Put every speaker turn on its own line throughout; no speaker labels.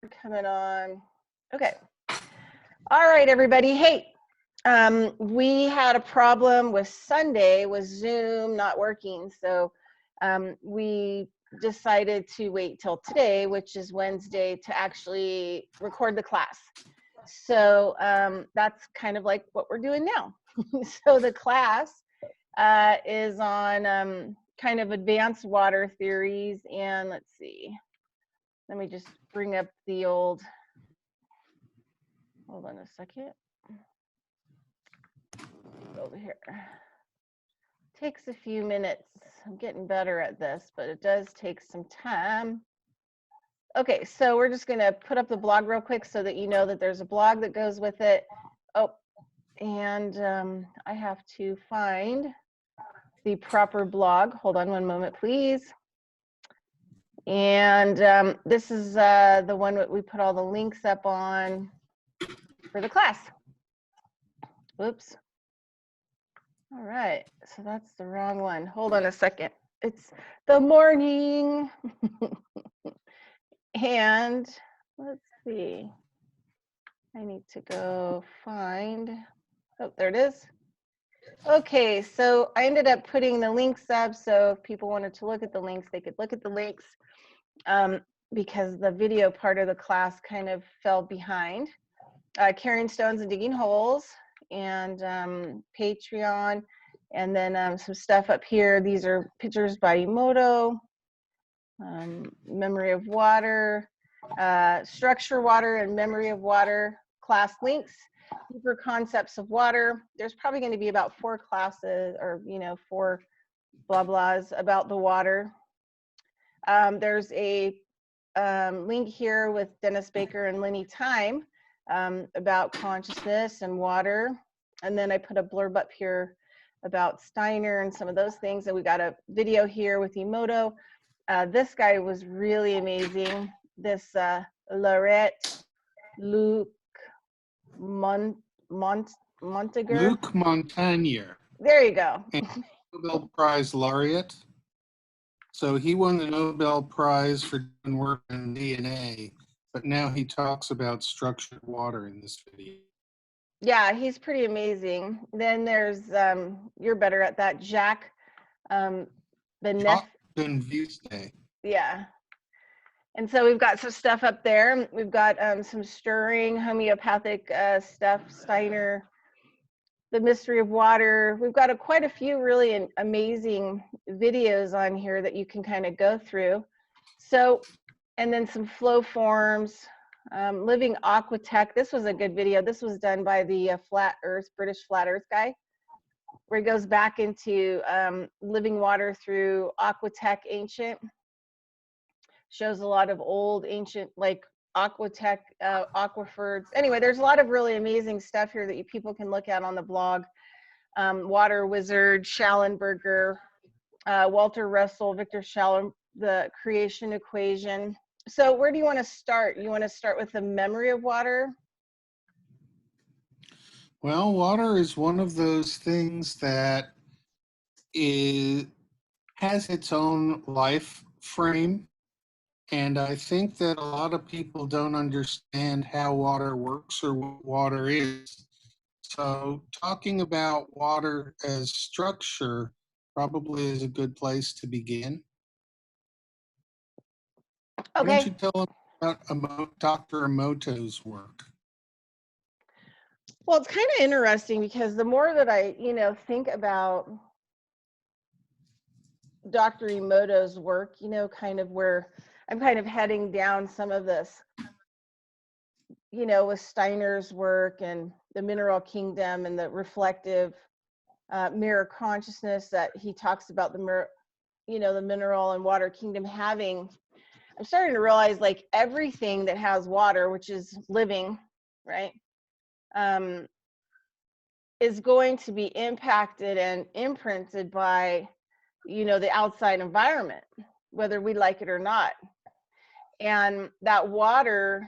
coming on. Okay. All right, everybody. Hey, we had a problem with Sunday with Zoom not working. So we decided to wait till today, which is Wednesday, to actually record the class. So that's kind of like what we're doing now. So the class is on kind of advanced water theories. And let's see. Let me just bring up the old, hold on a second. Over here. Takes a few minutes. I'm getting better at this, but it does take some time. Okay, so we're just going to put up the blog real quick so that you know that there's a blog that goes with it. Oh, and I have to find the proper blog. Hold on one moment, please. And this is the one that we put all the links up on for the class. Whoops. All right, so that's the wrong one. Hold on a second. It's the morning. And let's see. I need to go find, oh, there it is. Okay, so I ended up putting the links up, so if people wanted to look at the links, they could look at the links, because the video part of the class kind of fell behind. Carrying stones and digging holes, and Patreon, and then some stuff up here. These are pictures by Emoto, memory of water, structure water and memory of water class links, deeper concepts of water. There's probably going to be about 4 classes, or 4 blah blahs about the water. There's a link here with Dennis Baker and Lenny Time about consciousness and water. And then I put a blurb up here about Steiner and some of those things. And we got a video here with Emoto. This guy was really amazing. This Luc Montagnier.
Luc Montagnier.
There you go.
Nobel Prize laureate. So he won the Nobel Prize for doing work in DNA, but now he talks about structured water in this video.
Yeah, he's pretty amazing. Then there's, you're better at that, Jacques Benef. Yeah. And so we've got some stuff up there. We've got some stirring homeopathic stuff, Steiner, the mystery of water. We've got quite a few really amazing videos on here that you can kind of go through. So, and then some flow forms, living aquatech. This was a good video. This was done by the British Flat Earth guy, where he goes back into living water through aquatech ancient. Shows a lot of old ancient, like aquatech, aquifers. Anyway, there's a lot of really amazing stuff here that people can look at on the blog. Water Wizard, Schallenberger, Walter Russell, Viktor Schauberger, the creation equation. So where do you want to start? You want to start with the memory of water?
Well, water is one of those things that has its own life frame. And I think that a lot of people don't understand how water works or what water is. So talking about water as structure probably is a good place to begin.
Okay.
Why don't you tell them about Dr. Emoto's work?
Well, it's kind of interesting because the more that I, think about Dr. Emoto's work, kind of where I'm kind of heading down some of this, with Steiner's work and the mineral kingdom and the reflective mirror consciousness that he talks about, the mirror, the mineral and water kingdom having. I'm starting to realize, like, everything that has water, which is living, right, is going to be impacted and imprinted by, the outside environment, whether we like it or not. And that water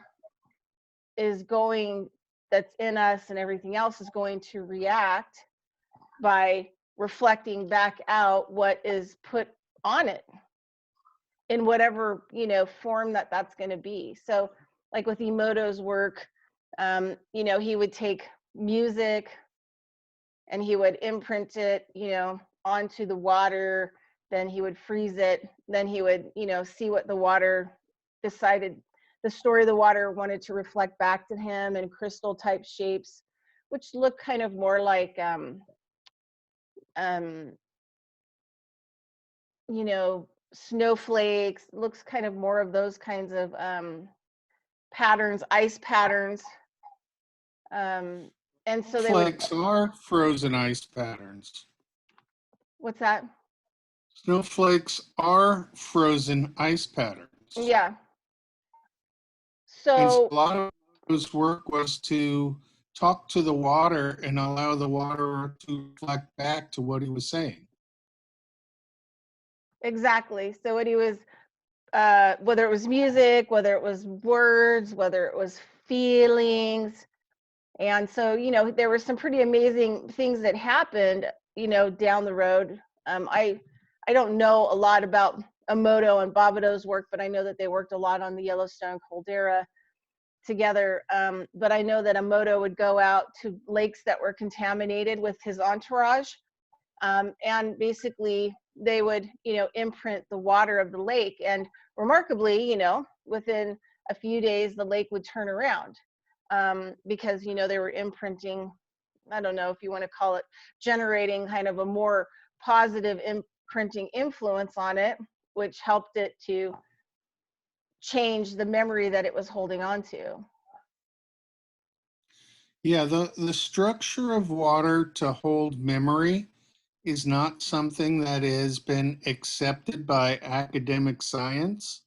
that's in us and everything else is going to react by reflecting back out what is put on it in whatever, form that's going to be. So like with Emoto's work, you know, he would take music and he would imprint it, you know, onto the water, then he would freeze it, then he would, you know, see what the water decided, the story of the water wanted to reflect back to him in crystal type shapes, which look kind of more like, you know, snowflakes, looks kind of more of those kinds of patterns, ice patterns. And so they would.
Flakes are frozen ice patterns.
What's that?
Snowflakes are frozen ice patterns.
Yeah.
And
So
a lot of his work was to talk to the water and allow the water to reflect back to what he was saying.
exactly. So what he was, whether it was music, whether it was words, whether it was feelings. And so, you know, there were some pretty amazing things that happened, you know, down the road. I don't know a lot about Emoto and Bobodo's work, but I know that they worked a lot on the Yellowstone caldera together. But I know that Emoto would go out to lakes that were contaminated with his entourage. And basically they would, you know, imprint the water of the lake. And remarkably, you know, within a few days, the lake would turn around because, you know, they were imprinting, I don't know if you want to call it, generating kind of a more positive imprinting influence on it, which helped it to change the memory that it was holding on to.
Yeah, the structure of water to hold memory is not something that has been accepted by academic science.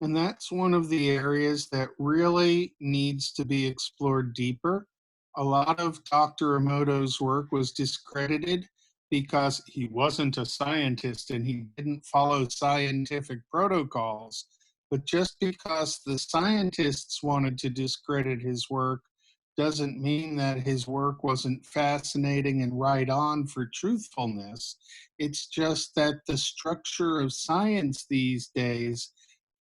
And that's one of the areas that really needs to be explored deeper. A lot of Dr. Emoto's work was discredited because he wasn't a scientist and he didn't follow scientific protocols. But just because the scientists wanted to discredit his work doesn't mean that his work wasn't fascinating and right on for truthfulness. It's just that the structure of science these days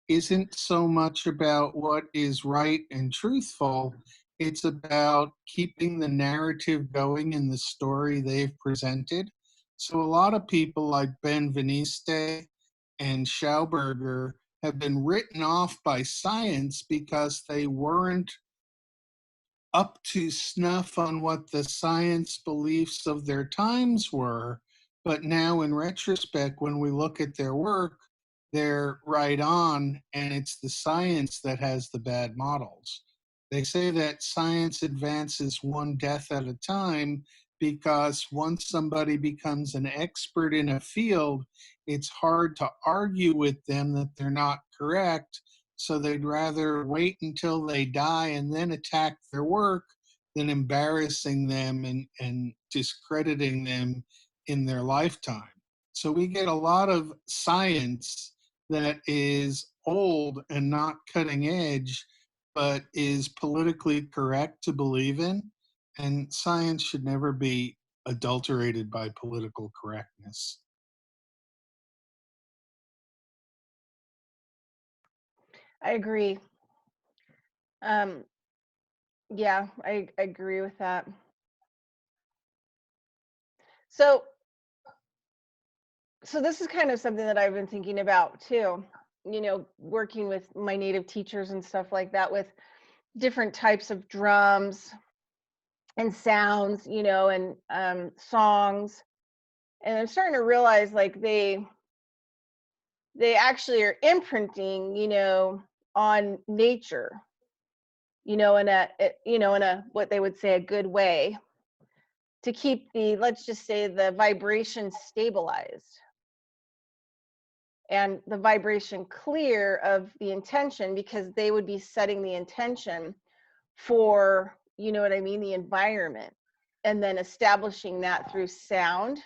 isn't so much about what is right and truthful. It's about keeping the narrative going in the story they've presented. So a lot of people like Ben Veniste and Schauberger have been written off by science because they weren't up to snuff on what the science beliefs of their times were. But now, in retrospect, when we look at their work, they're right on, and it's the science that has the bad models. They say that science advances one death at a time because once somebody becomes an expert in a field, it's hard to argue with them that they're not correct, so they'd rather wait until they die and then attack their work than embarrassing them and discrediting them in their lifetime. So we get a lot of science that is old and not cutting edge, but is politically correct to believe in. And science should never be adulterated by political correctness.
I agree. Yeah, I agree with that. So this is kind of something that I've been thinking about too, you know, working with my native teachers and stuff like that with different types of drums and sounds, you know, and songs. And I'm starting to realize like they actually are imprinting, you know, on nature, you know, in a what they would say a good way to keep the, let's just say, the vibration stabilized and the vibration clear of the intention, because they would be setting the intention for, you know what I mean, the environment, and then establishing that through sound,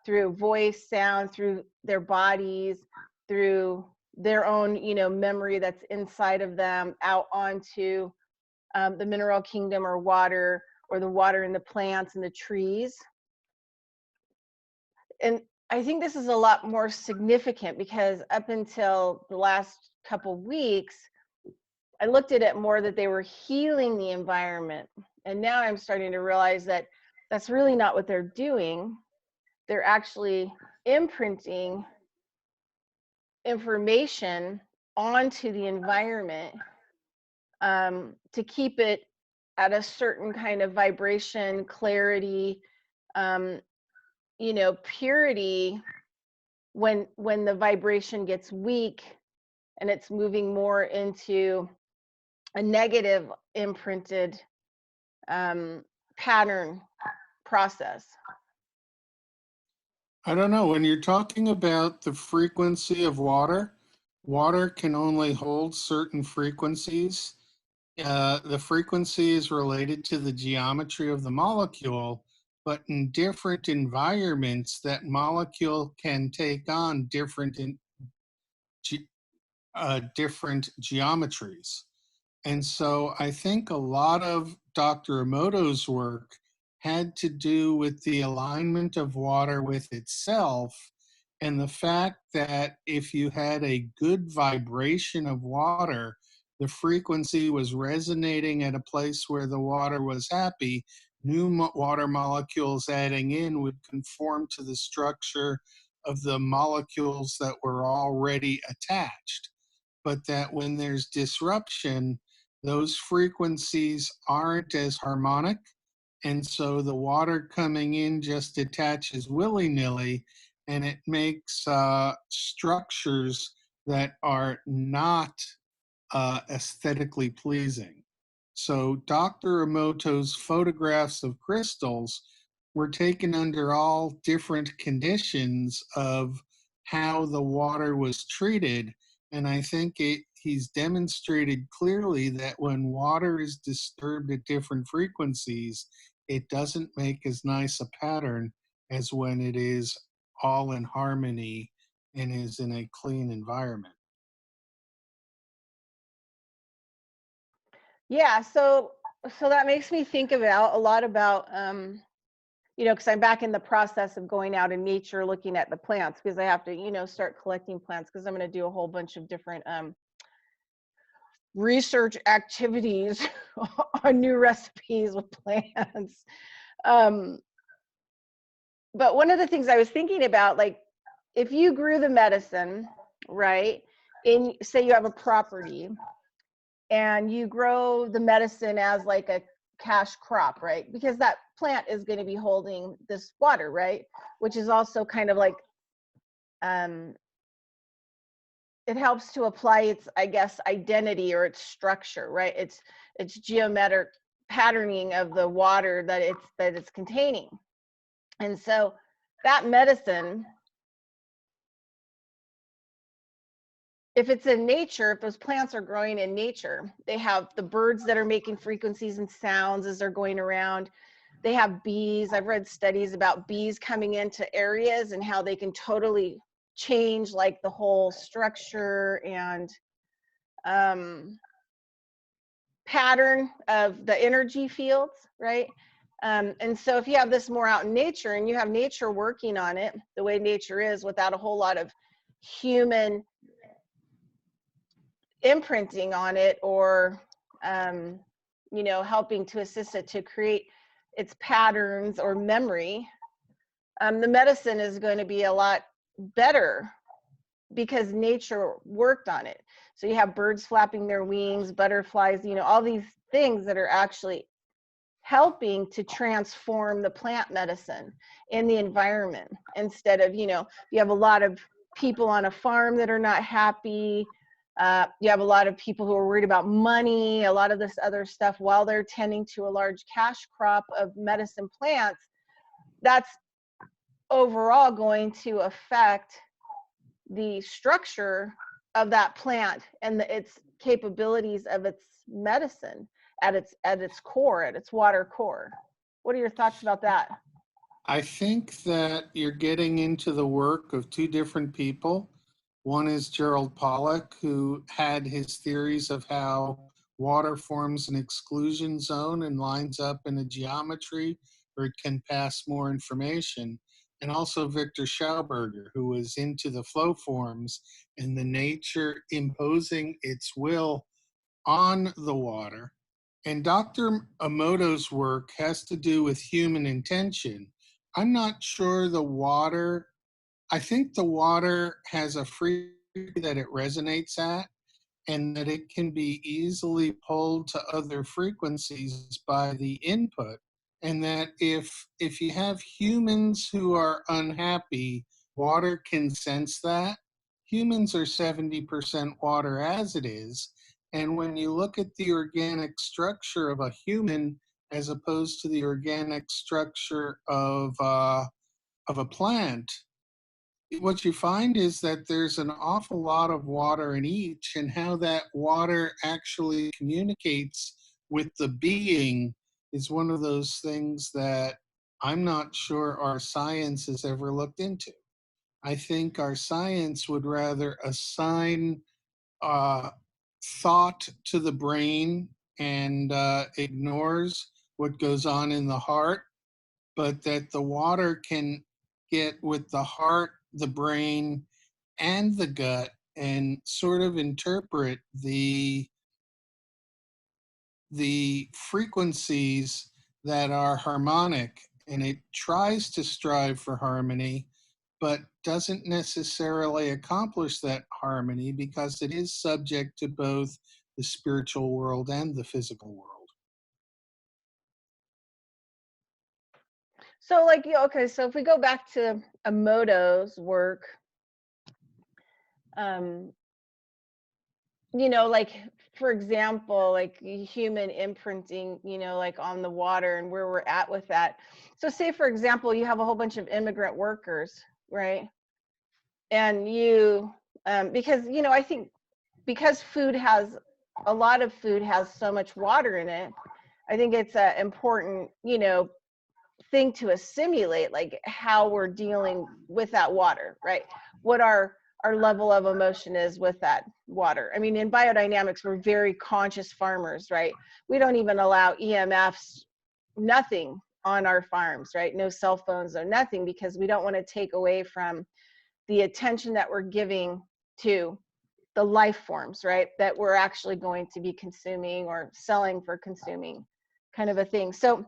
through voice, sound, through their bodies, through their own, you know, memory that's inside of them, out onto the mineral kingdom or water, or the water in the plants and the trees. And I think this is a lot more significant because up until the last couple weeks, I looked at it more that they were healing the environment. And now I'm starting to realize that that's really not what they're doing. They're actually imprinting information onto the environment to keep it at a certain kind of vibration, clarity, purity. When the vibration gets weak and it's moving more into a negative imprinted pattern process.
I don't know. When you're talking about the frequency of water, water can only hold certain frequencies. The frequency is related to the geometry of the molecule, but in different environments, that molecule can take on different geometries. And so I think a lot of Dr. Emoto's work had to do with the alignment of water with itself, and the fact that if you had a good vibration of water, the frequency was resonating at a place where the water was happy, new water molecules adding in would conform to the structure of the molecules that were already attached. But that when there's disruption, those frequencies aren't as harmonic. And so the water coming in just attaches willy-nilly, and it makes structures that are not aesthetically pleasing. So Dr. Emoto's photographs of crystals were taken under all different conditions of how the water was treated. And I think he's demonstrated clearly that when water is disturbed at different frequencies, it doesn't make as nice a pattern as when it is all in harmony and is in a clean environment.
Yeah, so that makes me think about a lot about because I'm back in the process of going out in nature looking at the plants, because I have to start collecting plants, because I'm going to do a whole bunch of different research activities on new recipes with plants. But one of the things I was thinking about, like, if you grew the medicine, right, in, say you have a property and you grow the medicine as like a cash crop, right? Because that plant is going to be holding this water, right? Which is also kind of like, it helps to apply its, I guess, identity or its structure, right? It's geometric patterning of the water that it's containing. And so that medicine, if it's in nature, if those plants are growing in nature, they have the birds that are making frequencies and sounds as they're going around. They have bees. I've read studies about bees coming into areas and how they can totally change like the whole structure and pattern of the energy fields, right? And so if you have this more out in nature and you have nature working on it the way nature is, without a whole lot of human imprinting on it, or helping to assist it to create its patterns or memory, the medicine is going to be a lot better because nature worked on it. So you have birds flapping their wings, butterflies, all these things that are actually helping to transform the plant medicine in the environment, instead of, you have a lot of people on a farm that are not happy. You have a lot of people who are worried about money, a lot of this other stuff, while they're tending to a large cash crop of medicine plants. That's overall going to affect the structure of that plant and its capabilities of its medicine at its core, at its water core. What are your thoughts about that?
I think that you're getting into the work of two different people. One is Gerald Pollack, who had his theories of how water forms an exclusion zone and lines up in a geometry where it can pass more information. And also Viktor Schauberger, who was into the flow forms and the nature imposing its will on the water. And Dr. Emoto's work has to do with human intention. I'm not sure the water, I think the water has a frequency that it resonates at, and that it can be easily pulled to other frequencies by the input. And that if you have humans who are unhappy, water can sense that. Humans are 70% water as it is. And when you look at the organic structure of a human as opposed to the organic structure of a plant, what you find is that there's an awful lot of water in each, and how that water actually communicates with the being is one of those things that I'm not sure our science has ever looked into. I think our science would rather assign uh, thought to the brain and ignores what goes on in the heart, but that the water can get with the heart, the brain, and the gut and sort of interpret the frequencies that are harmonic, and it tries to strive for harmony but doesn't necessarily accomplish that harmony because it is subject to both the spiritual world and the physical world.
So like, okay, so if we go back to Emoto's work, like, for example, like human imprinting, like on the water and where we're at with that. So say, for example, you have a whole bunch of immigrant workers, right? And you, because, I think because a lot of food has so much water in it, I think it's an important, thing to assimilate, like how we're dealing with that water, right? What our level of emotion is with that water. I mean, in biodynamics, we're very conscious farmers, right? We don't even allow EMFs, nothing on our farms, right? No cell phones or nothing, because we don't want to take away from the attention that we're giving to the life forms, right? That we're actually going to be consuming or selling for consuming, kind of a thing. So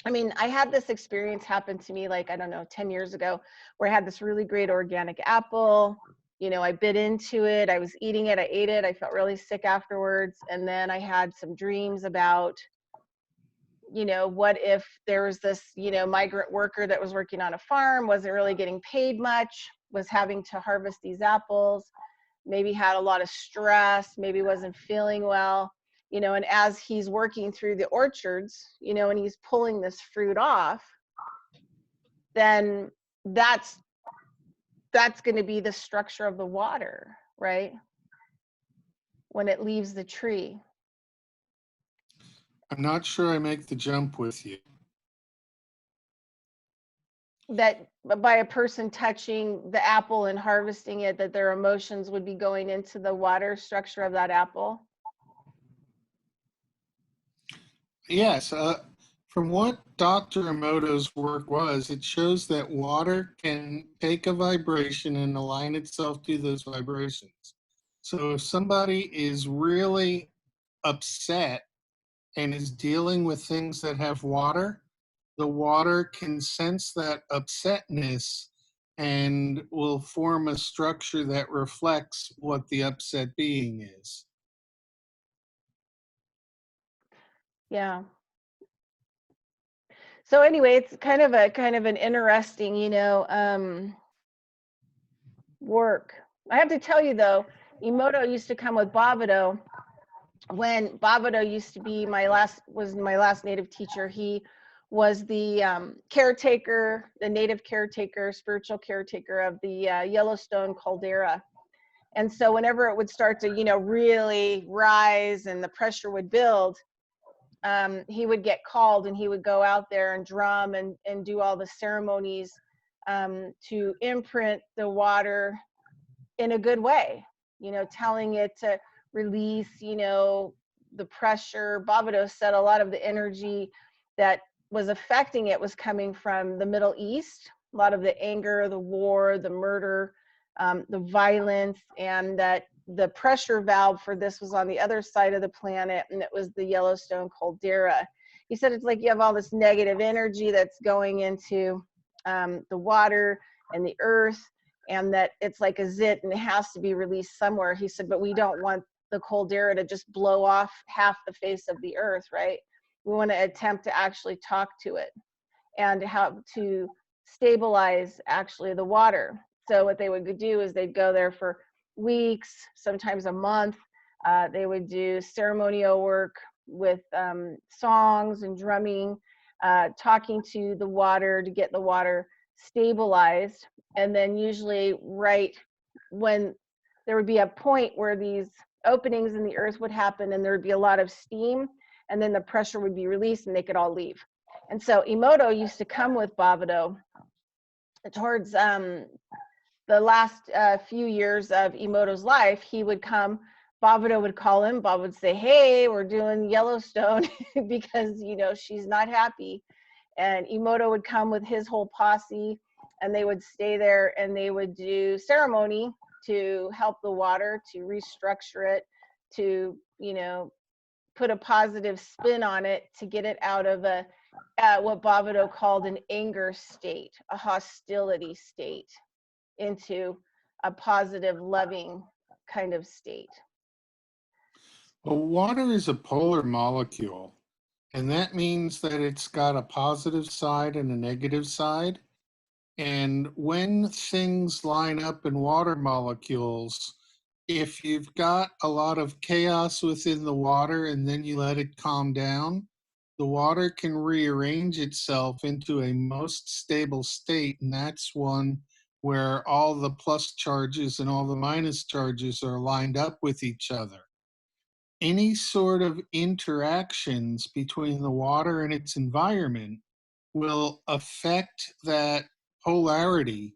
I mean, I had this experience happen to me, like, I don't know, 10 years ago, where I had this really great organic apple. I bit into it. I was eating it. I ate it. I felt really sick afterwards. And then I had some dreams about, what if there was this, migrant worker that was working on a farm, wasn't really getting paid much, was having to harvest these apples, maybe had a lot of stress, maybe wasn't feeling well. And as he's working through the orchards, and he's pulling this fruit off, then that's going to be the structure of the water, right? When it leaves the tree.
I'm not sure I make the jump with you.
That by a person touching the apple and harvesting it, that their emotions would be going into the water structure of that apple.
Yes, from what Dr. Emoto's work was, it shows that water can take a vibration and align itself to those vibrations. So if somebody is really upset and is dealing with things that have water, the water can sense that upsetness and will form a structure that reflects what the upset being is.
Yeah. So anyway, it's kind of an interesting, work. I have to tell you though, Emoto used to come with Bobbito. When Bobbito used to be my last native teacher, he was the caretaker, the native caretaker, spiritual caretaker of the Yellowstone caldera. And so whenever it would start to, really rise and the pressure would build, he would get called and he would go out there and drum and do all the ceremonies to imprint the water in a good way, telling it to release, the pressure. Bobbito said a lot of the energy that was affecting it was coming from the Middle East, a lot of the anger, the war, the murder, the violence, and that the pressure valve for this was on the other side of the planet, and it was the Yellowstone caldera. He said it's like you have all this negative energy that's going into the water and the earth, and that it's like a zit and it has to be released somewhere. He said, but we don't want the caldera to just blow off half the face of the earth, right? We want to attempt to actually talk to it and how to stabilize actually the water. So what they would do is they'd go there for weeks, sometimes a month. They would do ceremonial work with songs and drumming, talking to the water to get the water stabilized. And then usually right when there would be a point where these openings in the earth would happen and there would be a lot of steam, and then the pressure would be released and they could all leave. And so Emoto used to come with Bavado towards the last few years of Emoto's life. He would come, Bavado would call him, Bob would say, hey, we're doing Yellowstone because, you know, she's not happy. And Emoto would come with his whole posse, and they would stay there and they would do ceremony to help the water, to restructure it, to, you know, put a positive spin on it, to get it out of a what Bavado called an anger state, a hostility state, into a positive, loving kind of state.
Well, water is a polar molecule, and that means that it's got a positive side and a negative side. And when things line up in water molecules, if you've got a lot of chaos within the water and then you let it calm down, the water can rearrange itself into a most stable state. And that's one where all the plus charges and all the minus charges are lined up with each other. Any sort of interactions between the water and its environment will affect that polarity.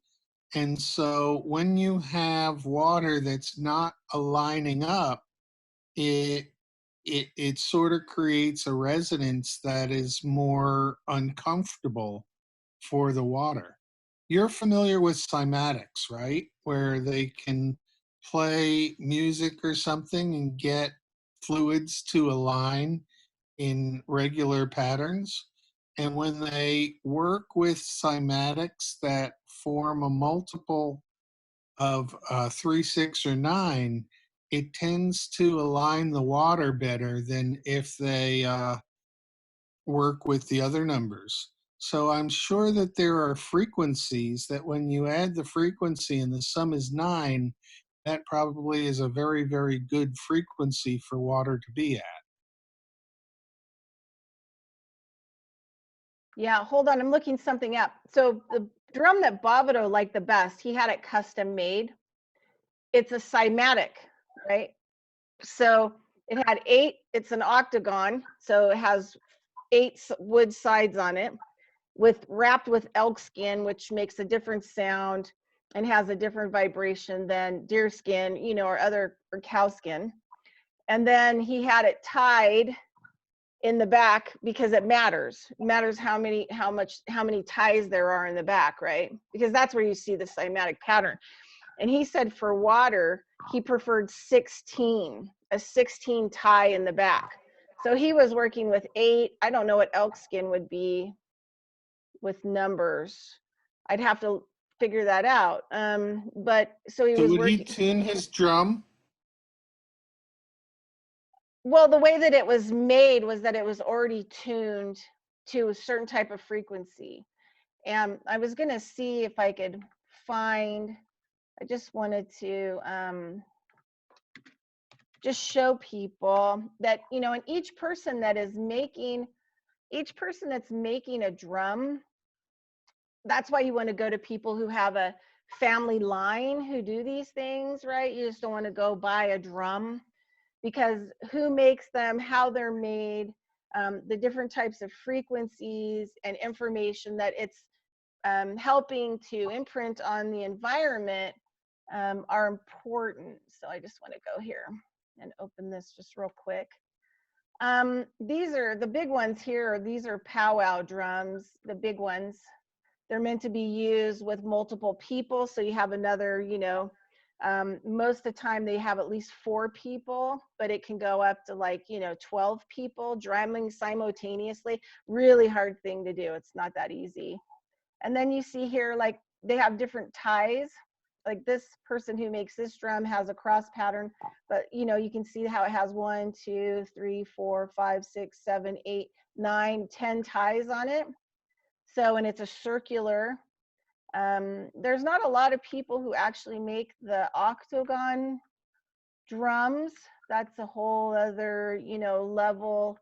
And so when you have water that's not aligning up, it sort of creates a resonance that is more uncomfortable for the water. You're familiar with cymatics, right? Where they can play music or something and get fluids to align in regular patterns. And when they work with cymatics that form a multiple of 3, 6, or 9, it tends to align the water better than if they work with the other numbers. So I'm sure that there are frequencies that when you add the frequency and the sum is 9, that probably is a very, very good frequency for water to be at.
Yeah, hold on, I'm looking something up. So the drum that Bavado liked the best, he had it custom made. It's a cymatic, right? So it had 8, it's an octagon, so it has 8 wood sides on it, wrapped with elk skin, which makes a different sound and has a different vibration than deer skin, you know, or cow skin. And then he had it tied in the back because it matters. It matters how many ties there are in the back, right? Because that's where you see the cymatic pattern. And he said for water, he preferred 16, a 16 tie in the back. So he was working with 8. I don't know what elk skin would be with numbers. I'd have to figure that out. But so he was
would
working.
He tune his drum?
Well, the way that it was made was that it was already tuned to a certain type of frequency. And I was going to see if I could find, I just wanted to just show people that, you know, and each person that's making a drum, that's why you want to go to people who have a family line who do these things, right? You just don't want to go buy a drum, because who makes them, how they're made, the different types of frequencies and information that it's helping to imprint on the environment are important. So I just want to go here and open this just real quick. These are the big ones here. These are powwow drums, the big ones. They're meant to be used with multiple people. So you have another, you know, Most of the time they have at least 4 people, but it can go up to like, 12 people drumming simultaneously. Really hard thing to do. It's not that easy. And then you see here, like they have different ties. Like this person who makes this drum has a cross pattern, but you can see how it has 1, 2, 3, 4, 5, 6, 7, 8, 9, 10 ties on it. So, and it's a circular. There's not a lot of people who actually make the octagon drums. That's a whole other, level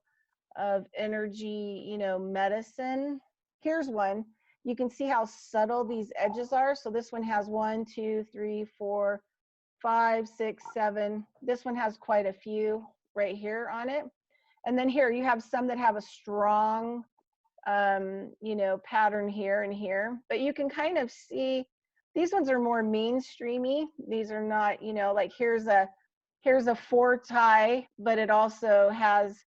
of energy, medicine. Here's one. You can see how subtle these edges are. So this one has 1, 2, 3, 4, 5, 6, 7. This one has quite a few right here on it. And then here you have some that have a strong pattern here and here, but you can kind of see these ones are more mainstreamy. These are not, like here's a 4 tie, but it also has,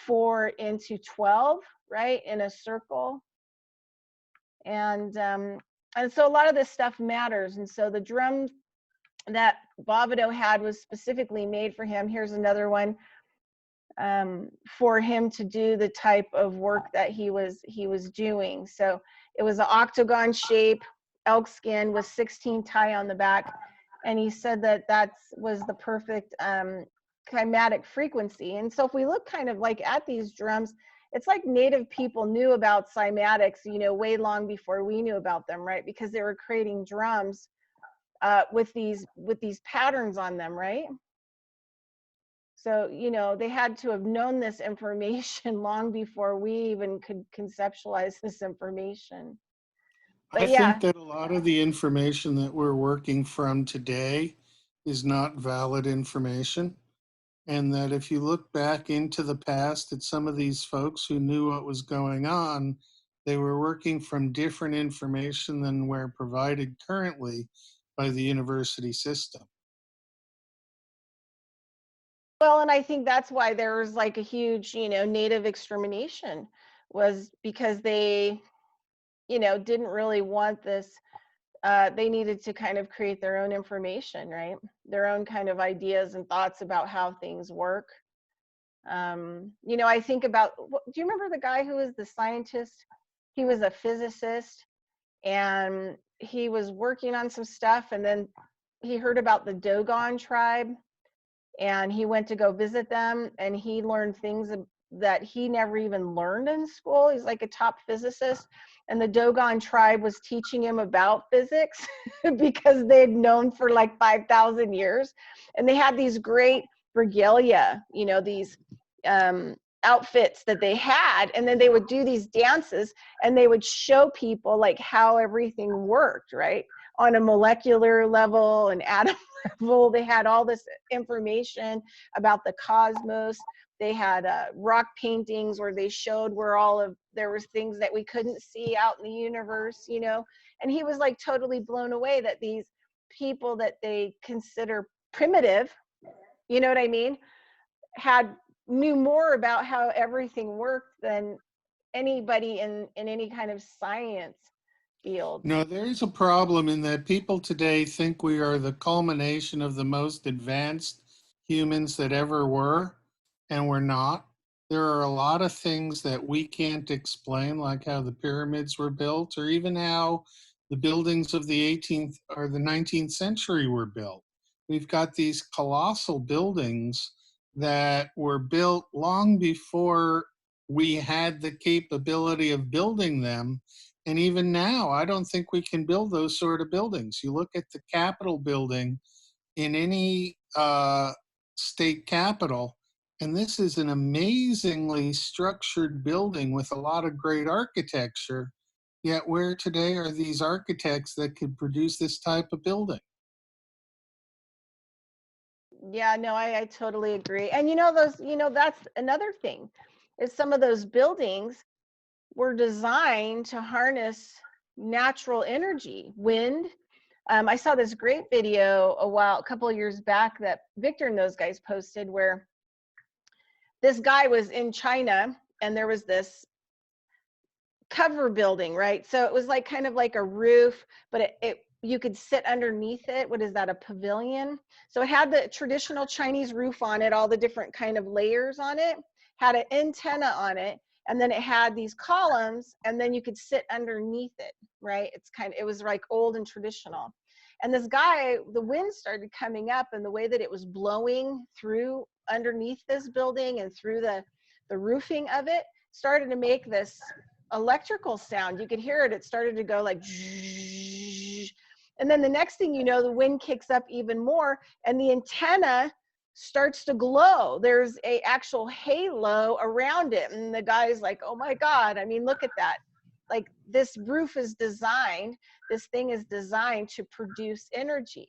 4 into 12, right, in a circle. And so a lot of this stuff matters. And so the drum that Bobbito had was specifically made for him. Here's another one. For him to do the type of work that he was doing. So it was an octagon shape, elk skin with 16 tie on the back, and he said that was the perfect climatic frequency. And so if we look kind of like at these drums, it's like native people knew about cymatics, way long before we knew about them, right? Because they were creating drums with these patterns on them, right? So, they had to have known this information long before we even could conceptualize this information. But
I think that a lot of the information that we're working from today is not valid information. And that if you look back into the past at some of these folks who knew what was going on, they were working from different information than we're provided currently by the university system.
Well, and I think that's why there was like a huge, native extermination, was because they, didn't really want this. They needed to kind of create their own information, right? Their own kind of ideas and thoughts about how things work. I think about, do you remember the guy who was the scientist? He was a physicist, and he was working on some stuff, and then he heard about the Dogon tribe, and he went to go visit them, and he learned things that he never even learned in school. He's like a top physicist, and the Dogon tribe was teaching him about physics because they'd known for like 5,000 years. And they had these great regalia, these outfits that they had, and then they would do these dances, and they would show people like how everything worked, right? On a molecular level and atom level. They had all this information about the cosmos. They had rock paintings where they showed where there was things that we couldn't see out in the universe, and he was like totally blown away that these people that they consider primitive, you know what I mean, knew more about how everything worked than anybody in any kind of science field.
No, there's a problem in that people today think we are the culmination of the most advanced humans that ever were, and we're not. There are a lot of things that we can't explain, like how the pyramids were built, or even how the buildings of the 18th or the 19th century were built. We've got these colossal buildings that were built long before we had the capability of building them. And even now, I don't think we can build those sort of buildings. You look at the Capitol building in any state capital, and this is an amazingly structured building with a lot of great architecture. Yet where today are these architects that could produce this type of building?
Yeah, no, I totally agree. And that's another thing, is some of those buildings were designed to harness natural energy, wind. I saw this great video a couple of years back that Viktor and those guys posted, where this guy was in China, and there was this cover building, right? So it was like kind of like a roof, but it you could sit underneath it. What is that, a pavilion? So it had the traditional Chinese roof on it, all the different kind of layers on it, had an antenna on it, and then it had these columns, and then you could sit underneath it, right? It was like old and traditional. And this guy, the wind started coming up, and the way that it was blowing through underneath this building and through the roofing of it started to make this electrical sound. You could hear it. It started to go like, and then the next thing you know, the wind kicks up even more, and the antenna starts to glow. There's a actual halo around it, and the guy's like, oh my God, I mean, look at that. Like, this roof is designed, this thing is designed to produce energy,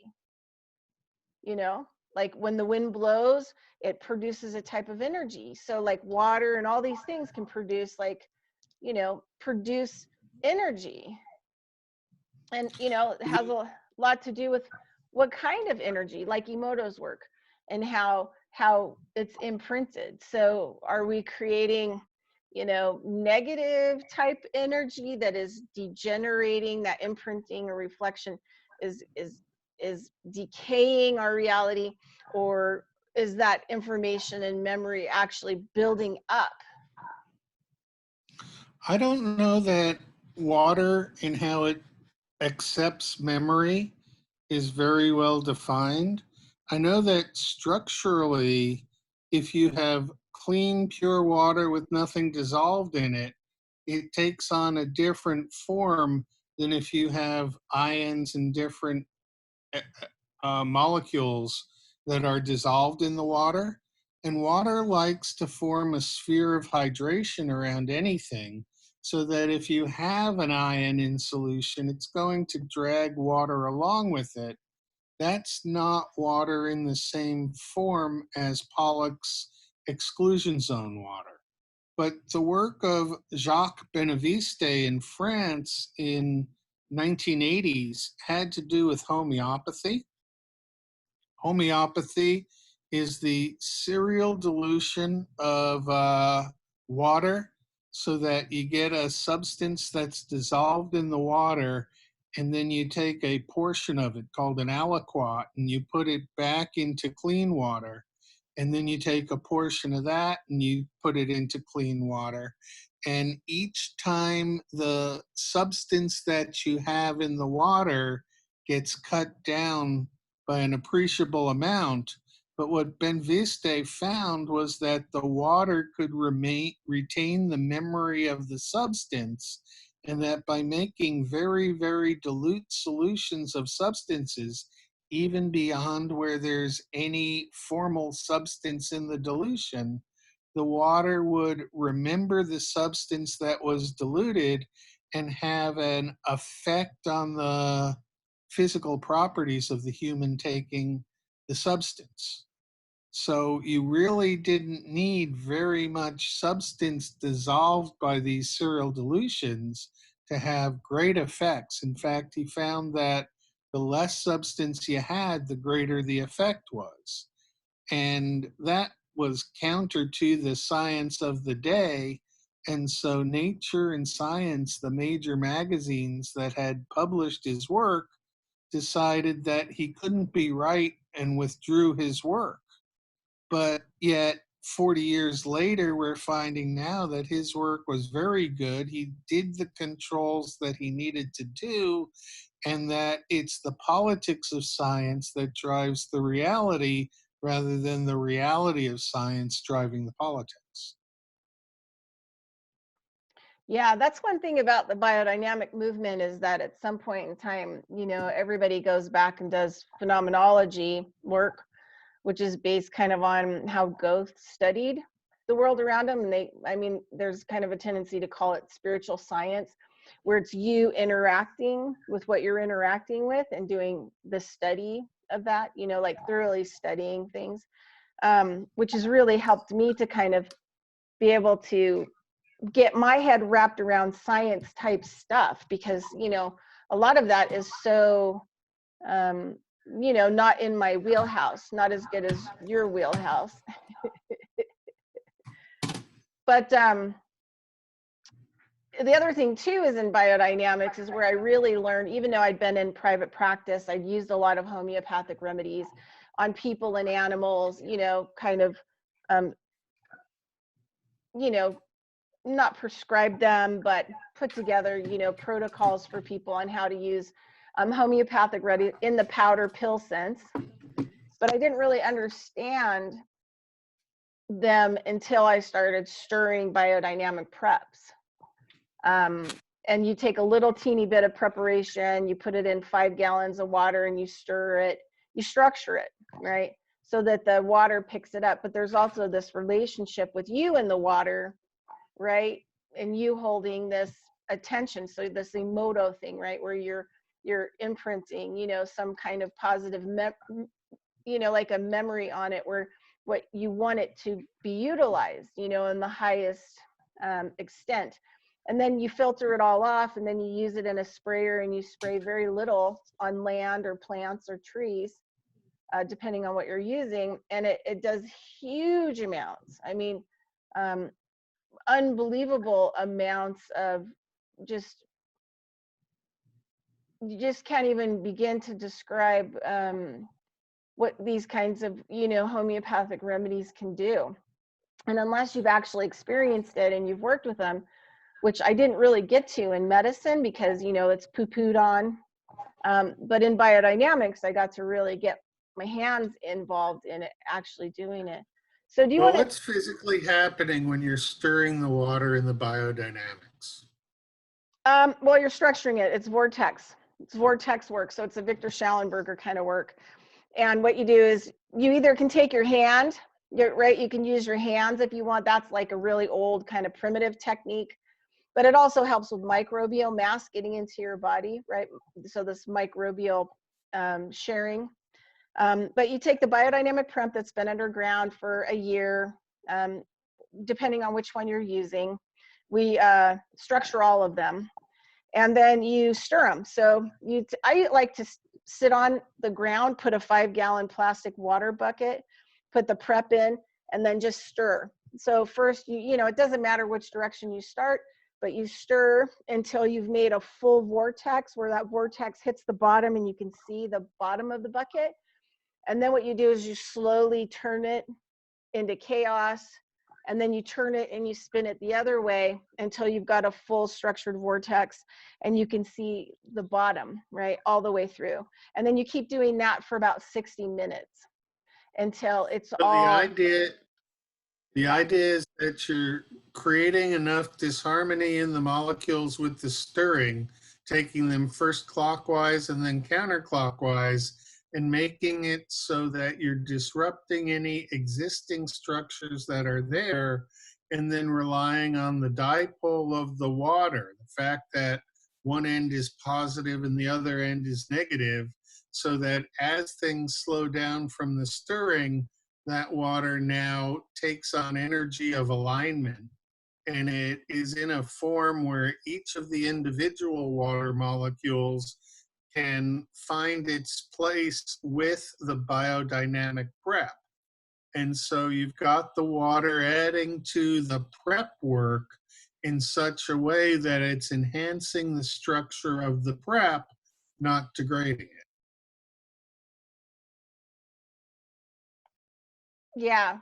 you know, like when the wind blows, it produces a type of energy. So like water and all these things can produce, like, you know, produce energy. And, you know, it has a lot to do with what kind of energy, like Emoto's work, and how it's imprinted. So are we creating, you know, negative type energy that is degenerating, that imprinting or reflection is decaying our reality, or is that information and memory actually building up?
I don't know that water and how it accepts memory is very well defined. I know that structurally, if you have clean, pure water with nothing dissolved in it, it takes on a different form than if you have ions and different molecules that are dissolved in the water. And water likes to form a sphere of hydration around anything, so that if you have an ion in solution, it's going to drag water along with it. That's not water in the same form as Pollak's exclusion zone water. But the work of Jacques Benaviste in France in 1980s had to do with homeopathy. Homeopathy is the serial dilution of water so that you get a substance that's dissolved in the water, and then you take a portion of it called an aliquot and you put it back into clean water, and then you take a portion of that and you put it into clean water. And each time the substance that you have in the water gets cut down by an appreciable amount. But what Benaviste found was that the water could retain the memory of the substance, and that by making very, very dilute solutions of substances, even beyond where there's any formal substance in the dilution, the water would remember the substance that was diluted and have an effect on the physical properties of the human taking the substance. So you really didn't need very much substance dissolved by these serial dilutions to have great effects. In fact, he found that the less substance you had, the greater the effect was. And that was counter to the science of the day. And so Nature and Science, the major magazines that had published his work, decided that he couldn't be right and withdrew his work. But yet 40 years later, we're finding now that his work was very good. He did the controls that he needed to do, and that it's the politics of science that drives the reality rather than the reality of science driving the politics.
Yeah, that's one thing about the biodynamic movement, is that at some point in time, you know, everybody goes back and does phenomenology work, which is based kind of on how ghosts studied the world around them. And I mean, there's kind of a tendency to call it spiritual science, where it's you interacting with what you're interacting with and doing the study of that, you know, like thoroughly studying things, which has really helped me to kind of be able to get my head wrapped around science type stuff, because, you know, a lot of that is so, you know, not in my wheelhouse, not as good as your wheelhouse. But the other thing too is in biodynamics is where I really learned, even though I'd been in private practice, I'd used a lot of homeopathic remedies on people and animals, you know, kind of, you know, not prescribe them, but put together, you know, protocols for people on how to use homeopathic remedy in the powder pill sense. But I didn't really understand them until I started stirring biodynamic preps. And you take a little teeny bit of preparation, you put it in 5 gallons of water and you stir it, you structure it, right? So that the water picks it up. But there's also this relationship with you in the water, right? And you holding this attention. So this emoto thing, right? Where you're imprinting, you know, some kind of positive, you know, like a memory on it where what you want it to be utilized, you know, in the highest extent. And then you filter it all off and then you use it in a sprayer and you spray very little on land or plants or trees, depending on what you're using. And it does huge amounts. I mean, unbelievable amounts of just, you just can't even begin to describe what these kinds of, you know, homeopathic remedies can do. And unless you've actually experienced it and you've worked with them, which I didn't really get to in medicine because, you know, it's poo-pooed on. But in biodynamics, I got to really get my hands involved in it, actually doing it. So do you want to...
What's physically happening when you're stirring the water in the biodynamics?
Well, you're structuring it. It's vortex. It's vortex work. So it's a Viktor Schauberger kind of work. And what you do is you either can take your hand, right? You can use your hands if you want. That's like a really old kind of primitive technique. But it also helps with microbial mass getting into your body, right? So this microbial sharing. But you take the biodynamic prep that's been underground for a year, depending on which one you're using. We structure all of them. And then you stir them. So I like to sit on the ground, put a 5-gallon plastic water bucket, put the prep in, and then just stir. So first, you know, it doesn't matter which direction you start, but you stir until you've made a full vortex where that vortex hits the bottom and you can see the bottom of the bucket. And then what you do is you slowly turn it into chaos, and then you turn it and you spin it the other way until you've got a full structured vortex and you can see the bottom, right, all the way through. And then you keep doing that for about 60 minutes until it's
So
all...
The idea is that you're creating enough disharmony in the molecules with the stirring, taking them first clockwise and then counterclockwise, and making it so that you're disrupting any existing structures that are there, and then relying on the dipole of the water, the fact that one end is positive and the other end is negative, so that as things slow down from the stirring, that water now takes on energy of alignment, and it is in a form where each of the individual water molecules can find its place with the biodynamic prep. And so you've got the water adding to the prep work in such a way that it's enhancing the structure of the prep, not degrading it.
Yeah.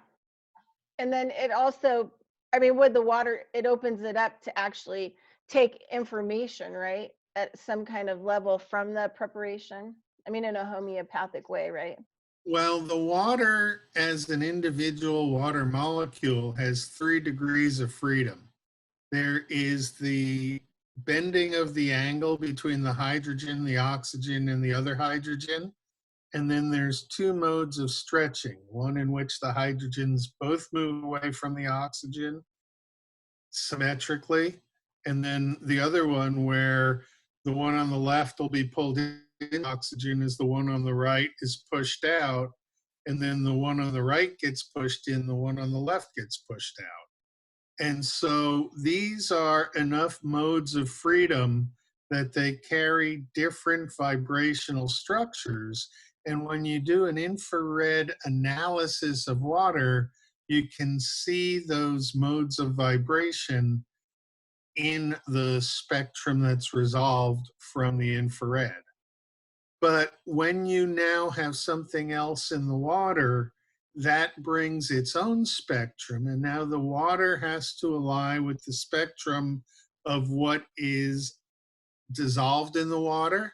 And then it also, I mean, with the water, it opens it up to actually take information, right, at some kind of level from the preparation. I mean, in a homeopathic way, right?
Well, the water as an individual water molecule has 3 degrees of freedom. There is the bending of the angle between the hydrogen, the oxygen, and the other hydrogen. And then there's 2 modes of stretching, one in which the hydrogens both move away from the oxygen symmetrically, and then the other one where the one on the left will be pulled in oxygen as the one on the right is pushed out, and then the one on the right gets pushed in, the one on the left gets pushed out. And so these are enough modes of freedom that they carry different vibrational structures. And when you do an infrared analysis of water, you can see those modes of vibration in the spectrum that's resolved from the infrared. But when you now have something else in the water, that brings its own spectrum. And now the water has to align with the spectrum of what is dissolved in the water.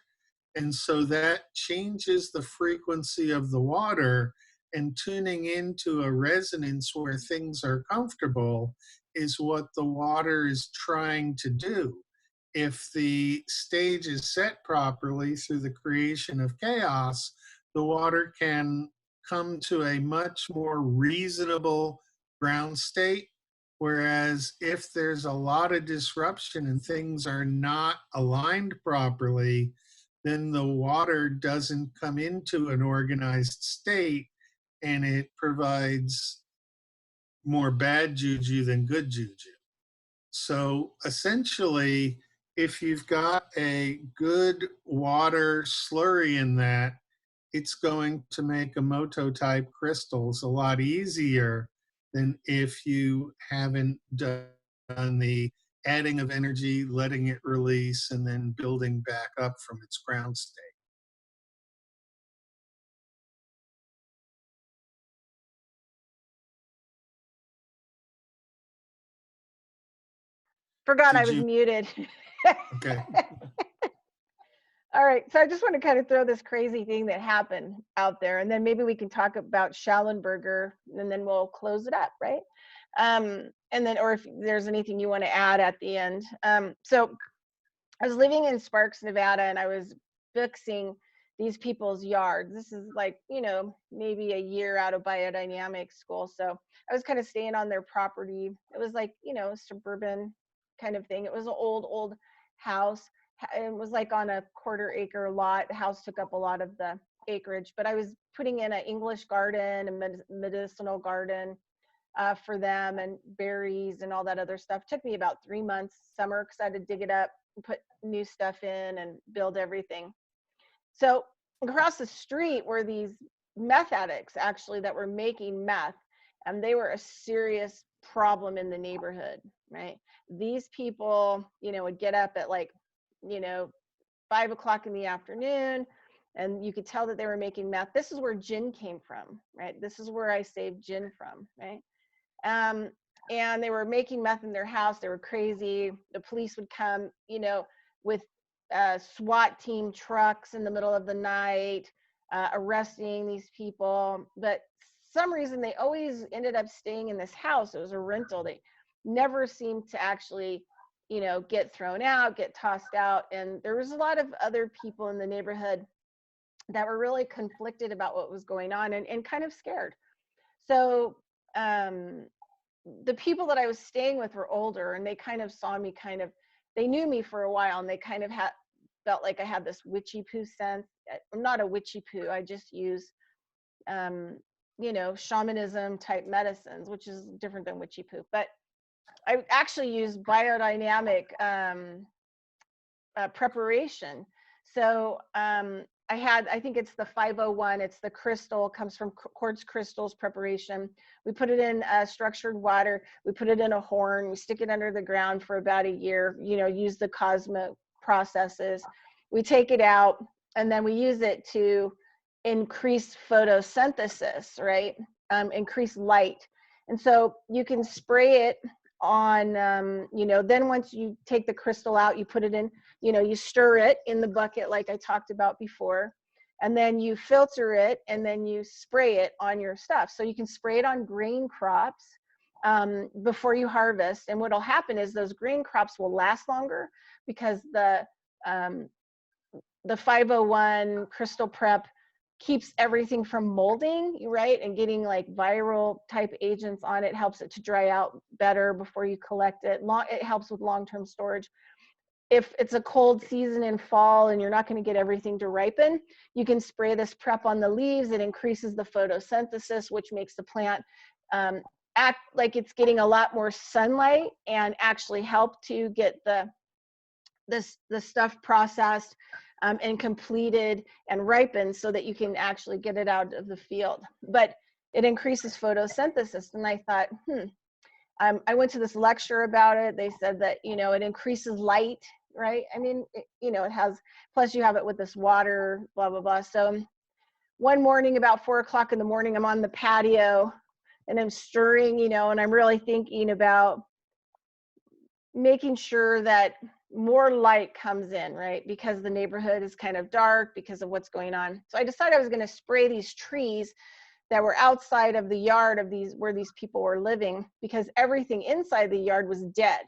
And so that changes the frequency of the water, and tuning into a resonance where things are comfortable is what the water is trying to do. If the stage is set properly through the creation of chaos, the water can come to a much more reasonable ground state. Whereas if there's a lot of disruption and things are not aligned properly, then the water doesn't come into an organized state, and it provides more bad juju than good juju. So essentially, if you've got a good water slurry in that, it's going to make Emoto type crystals a lot easier than if you haven't done the adding of energy, letting it release, and then building back up from its ground state.
Forgot I was muted.
Okay.
All right, so I just want to kind of throw this crazy thing that happened out there, and then maybe we can talk about Schauberger, and then we'll close it up, right? And then, or if there's anything you want to add at the end. So I was living in Sparks, Nevada, and I was fixing these people's yards. This is like, you know, maybe a year out of biodynamics school. So I was kind of staying on their property. It was like, you know, suburban kind of thing. It was an old house. It was like on a 1/4 acre lot. The house took up a lot of the acreage, but I was putting in an English garden, a medicinal garden for them, and berries and all that other stuff. It took me about 3 months, summer, because I had to dig it up, put new stuff in, and build everything. So across the street were these meth addicts, actually, that were making meth, and they were a serious problem in the neighborhood, right? These people, you know, would get up at like, you know, 5 o'clock in the afternoon, and you could tell that they were making meth. This is where gin came from, right? This is where I saved gin from, right? And they were making meth in their house. They were crazy. The police would come, you know, with SWAT team trucks in the middle of the night, arresting these people. But some reason they always ended up staying in this house. It was a rental. They never seemed to actually, you know, get thrown out, get tossed out. And there was a lot of other people in the neighborhood that were really conflicted about what was going on, and kind of scared. So the people that I was staying with were older, and they kind of saw me they knew me for a while, and they kind of felt like I had this witchy poo sense. I'm not a witchy poo. I just use, you know, shamanism type medicines, which is different than witchy poo. But I actually use biodynamic preparation. So I think it's the 501. It's the crystal, comes from quartz crystals preparation. We put it in structured water. We put it in a horn. We stick it under the ground for about a year, you know, use the cosmic processes. We take it out, and then we use it to increase photosynthesis, right? Increase light. And so you can spray it on, you know, then once you take the crystal out, you put it in, you know, you stir it in the bucket like I talked about before, and then you filter it, and then you spray it on your stuff. So you can spray it on grain crops before you harvest. And what'll happen is those grain crops will last longer, because the 501 crystal prep keeps everything from molding, right? And getting like viral type agents on it, helps it to dry out better before you collect it. It helps with long-term storage. If it's a cold season in fall and you're not going to get everything to ripen, you can spray this prep on the leaves. It increases the photosynthesis, which makes the plant act like it's getting a lot more sunlight, and actually help to get the stuff processed and completed and ripened, so that you can actually get it out of the field. But it increases photosynthesis. And I thought, I went to this lecture about it. They said that, you know, it increases light, right? I mean, you know, it has, plus you have it with this water, blah, blah, blah. So one morning about 4 o'clock in the morning, I'm on the patio and I'm stirring, you know, and I'm really thinking about making sure that more light comes in, right? Because the neighborhood is kind of dark because of what's going on. So I decided I was going to spray these trees that were outside of the yard of these, where these people were living, because everything inside the yard was dead.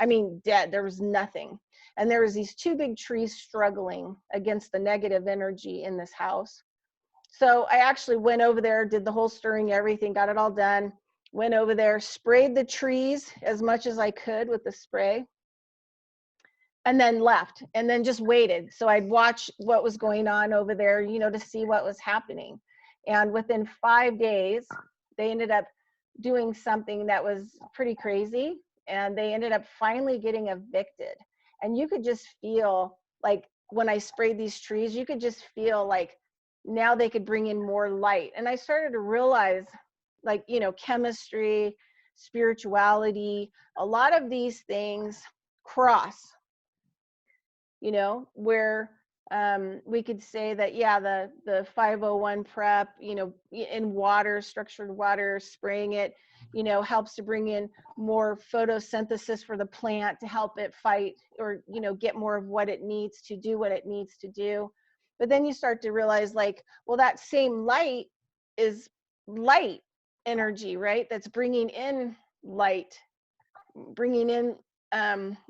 I mean, dead. There was nothing. And there was these 2 big trees struggling against the negative energy in this house. So I actually went over there, did the whole stirring, everything, got it all done, went over there, sprayed the trees as much as I could with the spray, and then left, and then just waited. So I'd watch what was going on over there, you know, to see what was happening. And within 5 days, they ended up doing something that was pretty crazy, and they ended up finally getting evicted. And you could just feel like when I sprayed these trees, you could just feel like now they could bring in more light. And I started to realize, like, you know, chemistry, spirituality, a lot of these things cross, you know, where we could say that, yeah, the 501 prep, you know, in water, structured water, spraying it, you know, helps to bring in more photosynthesis for the plant to help it fight, or, you know, get more of what it needs to do what it needs to do. But then you start to realize, like, well, that same light is light energy, right? That's bringing in light, bringing in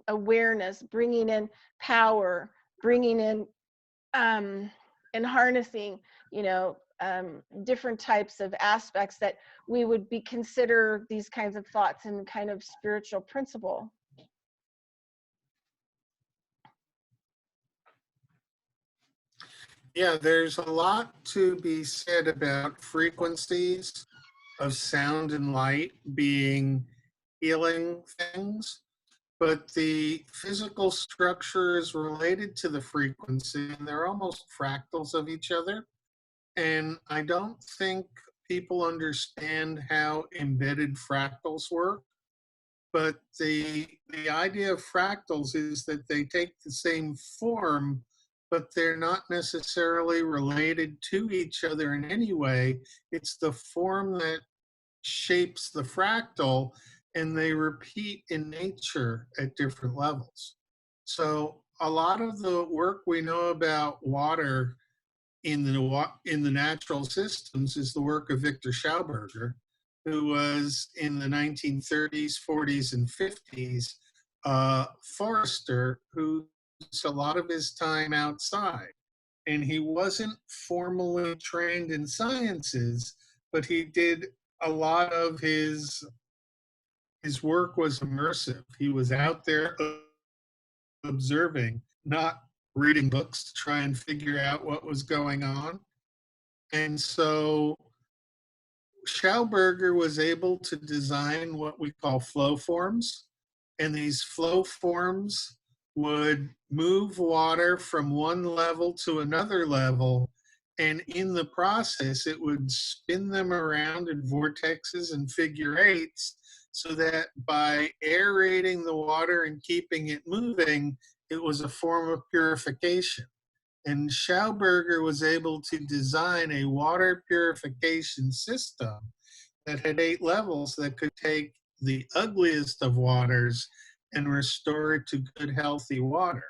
awareness, bringing in power, bringing in and harnessing, you know, different types of aspects that we would be consider these kinds of thoughts and kind of spiritual principle.
Yeah, there's a lot to be said about frequencies of sound and light being healing things, but the physical structure is related to the frequency, and they're almost fractals of each other. And I don't think people understand how embedded fractals work. But the idea of fractals is that they take the same form, but they're not necessarily related to each other in any way. It's the form that shapes the fractal, and they repeat in nature at different levels. So a lot of the work we know about water in the natural systems is the work of Viktor Schauberger, who was in the 1930s, 40s, and 50s forester who spent a lot of his time outside. And he wasn't formally trained in sciences, but he did a lot of his work was immersive. He was out there observing, not reading books to try and figure out what was going on. And so Schauberger was able to design what we call flow forms. And these flow forms would move water from one level to another level. And in the process, it would spin them around in vortexes and figure eights, so that by aerating the water and keeping it moving, it was a form of purification. And Schauberger was able to design a water purification system that had 8 levels that could take the ugliest of waters and restore it to good, healthy water.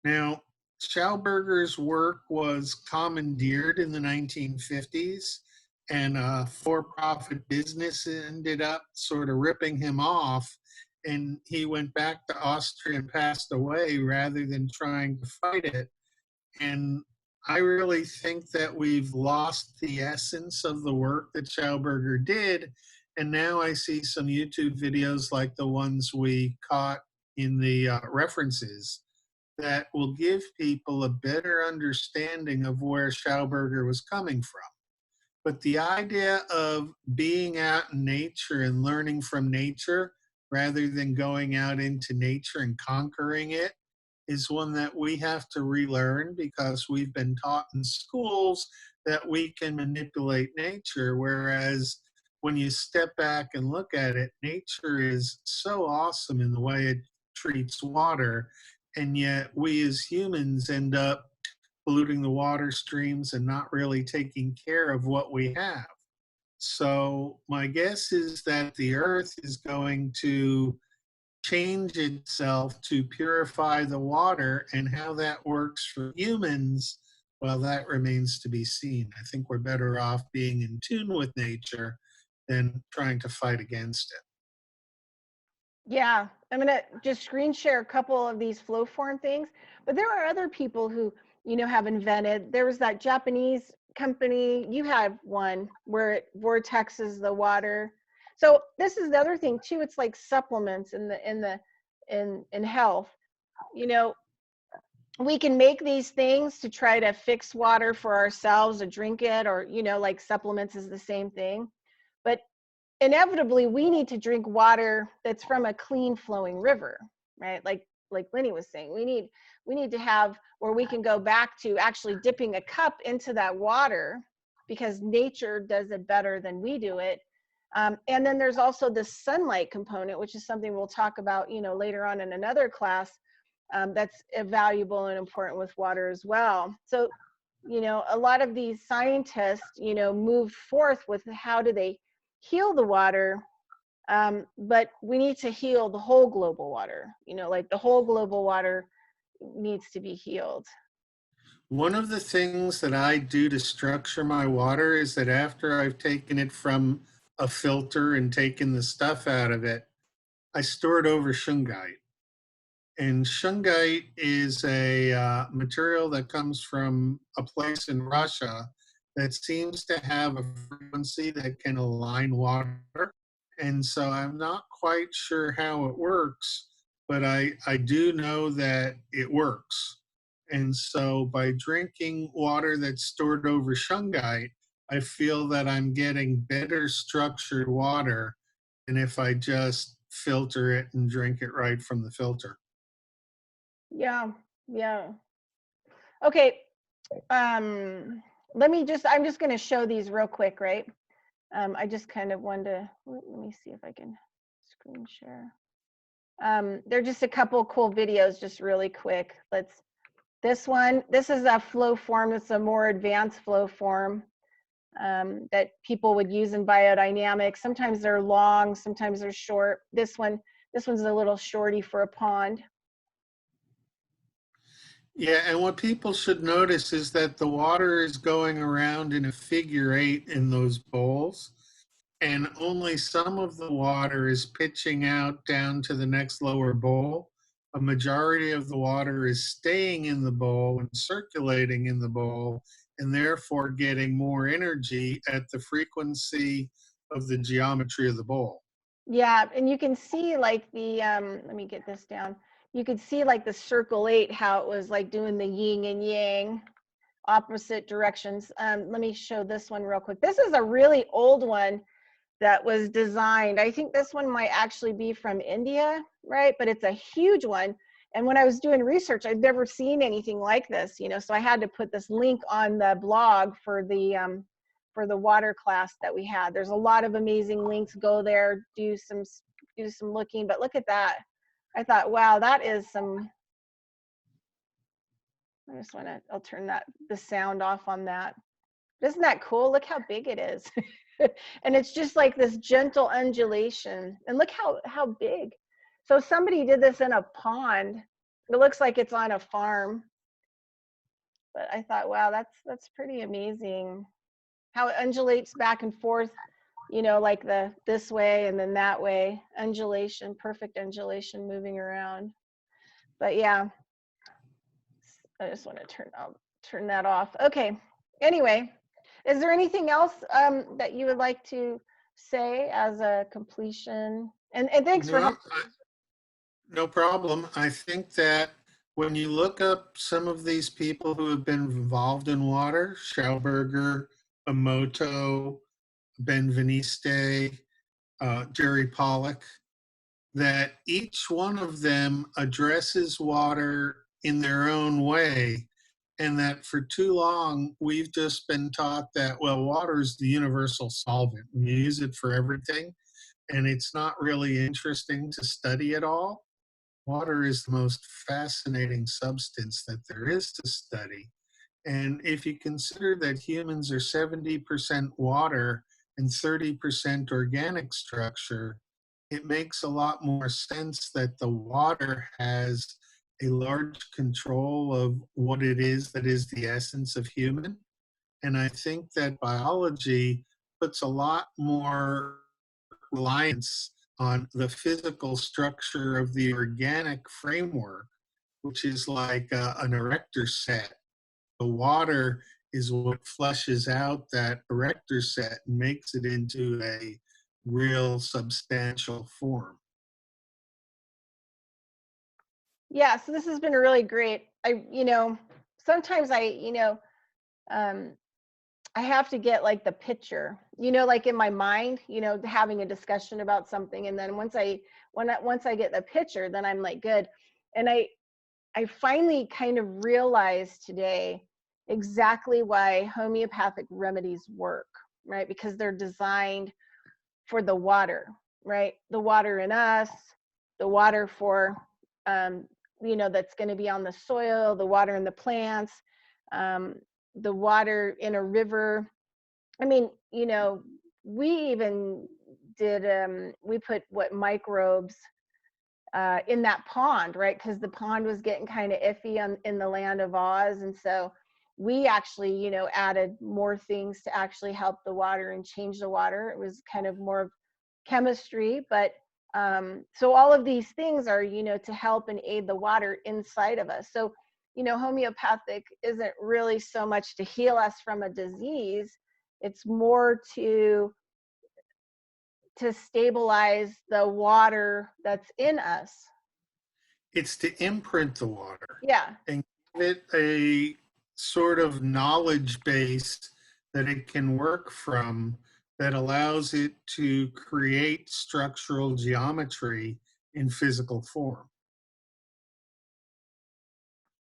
Now, Schauberger's work was commandeered in the 1950s, and a for-profit business ended up sort of ripping him off, and he went back to Austria and passed away rather than trying to fight it. And I really think that we've lost the essence of the work that Schauberger did. And now I see some YouTube videos like the ones we caught in the references that will give people a better understanding of where Schauberger was coming from. But the idea of being out in nature and learning from nature rather than going out into nature and conquering it is one that we have to relearn, because we've been taught in schools that we can manipulate nature, whereas when you step back and look at it, nature is so awesome in the way it treats water. And yet we as humans end up polluting the water streams and not really taking care of what we have. So my guess is that the earth is going to change itself to purify the water, and how that works for humans, well, that remains to be seen. I think we're better off being in tune with nature than trying to fight against it.
Yeah, I'm gonna just screen share a couple of these flow form things, but there are other people who, have invented. There was that Japanese company, you have one where it vortexes the water. So this is the other thing too. It's like supplements in health. We can make these things to try to fix water for ourselves or drink it, or like supplements is the same thing. But inevitably we need to drink water that's from a clean flowing river, right? Like Lenny was saying, we need to have where we can go back to actually dipping a cup into that water, because nature does it better than we do it. And then there's also the sunlight component, which is something we'll talk about later on in another class. That's valuable and important with water as well. So a lot of these scientists move forth with how do they heal the water, but we need to heal the whole global water. Like the whole global water needs to be healed.
One of the things that I do to structure my water is that after I've taken it from a filter and taken the stuff out of it, I store it over shungite. And shungite is a material that comes from a place in Russia that seems to have a frequency that can align water. And so I'm not quite sure how it works, but I do know that it works. And so by drinking water that's stored over shungite, I feel that I'm getting better structured water than if I just filter it and drink it right from the filter.
Yeah. Okay. I'm just going to show these real quick, right? I just kind of wanted to, let me see if I can screen share. They're just a couple cool videos, just really quick. This is a flow form. It's a more advanced flow form that people would use in biodynamics. Sometimes they're long, sometimes they're short. This one's a little shorty for a pond.
Yeah, and what people should notice is that the water is going around in a figure 8 in those bowls, and only some of the water is pitching out down to the next lower bowl. A majority of the water is staying in the bowl and circulating in the bowl, and therefore getting more energy at the frequency of the geometry of the bowl.
Yeah, and you can see like the, let me get this down. You could see like the circle 8, how it was like doing the yin and yang, opposite directions. Let me show this one real quick. This is a really old one that was designed. I think this one might actually be from India, right? But it's a huge one. And when I was doing research, I'd never seen anything like this, so I had to put this link on the blog for the water class that we had. There's a lot of amazing links. Go there, do some looking, but look at that. I thought, wow, that is some, I'll turn the sound off on that. Isn't that cool? Look how big it is. And it's just like this gentle undulation. And look how big. So somebody did this in a pond. It looks like it's on a farm. But I thought, wow, that's pretty amazing. How it undulates back and forth, like this way and then that way. Undulation, perfect undulation moving around. But yeah, I just want to turn that off. Okay. Anyway, is there anything else that you would like to say as a completion? And thanks for helping.
No problem. I think that when you look up some of these people who have been involved in water, Schauberger, Emoto, Benveniste, Jerry Pollack, that each one of them addresses water in their own way, and that for too long we've just been taught that, well, water is the universal solvent. We use it for everything, and it's not really interesting to study at all. Water is the most fascinating substance that there is to study. And if you consider that humans are 70% water and 30% organic structure, it makes a lot more sense that the water has a large control of what it is that is the essence of human. And I think that biology puts a lot more reliance on the physical structure of the organic framework, which is like an erector set. The water is what fleshes out that erector set and makes it into a real substantial form.
Yeah, so this has been really great. Sometimes I have to get like the picture, like in my mind, having a discussion about something. And then once I get the picture, then I'm like, good. And I finally kind of realized today exactly why homeopathic remedies work, right? Because they're designed for the water, right? The water in us, the water for, that's going to be on the soil, the water in the plants, the water in a river. I mean, we even did, we put microbes in that pond, right? Because the pond was getting kind of iffy in the land of Oz. And so we actually, added more things to actually help the water and change the water. It was kind of more of chemistry, but so all of these things are, to help and aid the water inside of us. So, homeopathic isn't really so much to heal us from a disease. It's more to stabilize the water that's in us.
It's to imprint the water.
Yeah.
And give it a sort of knowledge base that it can work from, that allows it to create structural geometry in physical form.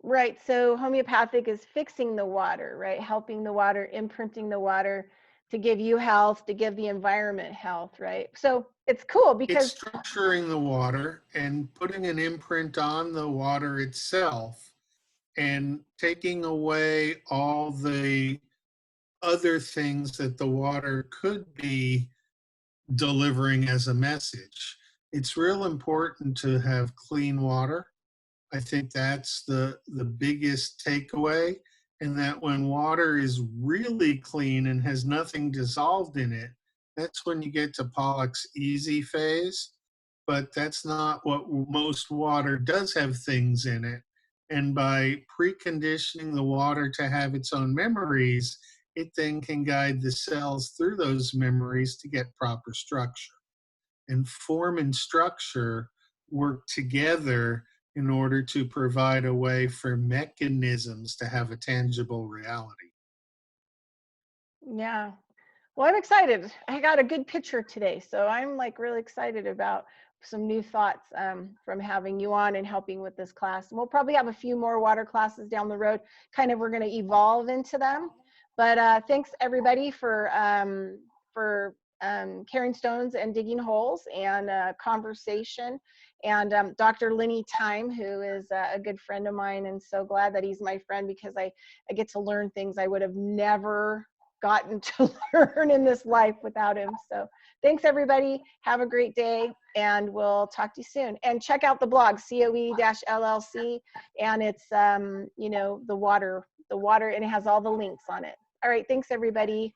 Right. So homeopathic is fixing the water, right? Helping the water, imprinting the water to give you health, to give the environment health, right? So it's cool because
it's structuring the water and putting an imprint on the water itself and taking away all the other things that the water could be delivering as a message. It's real important to have clean water. I think that's the biggest takeaway, and that when water is really clean and has nothing dissolved in it, that's when you get to Pollak's easy phase. But that's not what most water does, have things in it. And by preconditioning the water to have its own memories, it then can guide the cells through those memories to get proper structure. And form and structure work together in order to provide a way for mechanisms to have a tangible reality.
Yeah. Well, I'm excited. I got a good picture today. So I'm like really excited about some new thoughts from having you on and helping with this class. And we'll probably have a few more water classes down the road. Kind of, we're going to evolve into them. But thanks everybody for carrying stones and digging holes and conversation. And Dr. Lenny Time, who is a good friend of mine, and so glad that he's my friend because I get to learn things I would have never gotten to learn in this life without him. So thanks everybody. Have a great day and we'll talk to you soon. And check out the blog, COE-LLC, and it's the water, and it has all the links on it. All right, thanks everybody.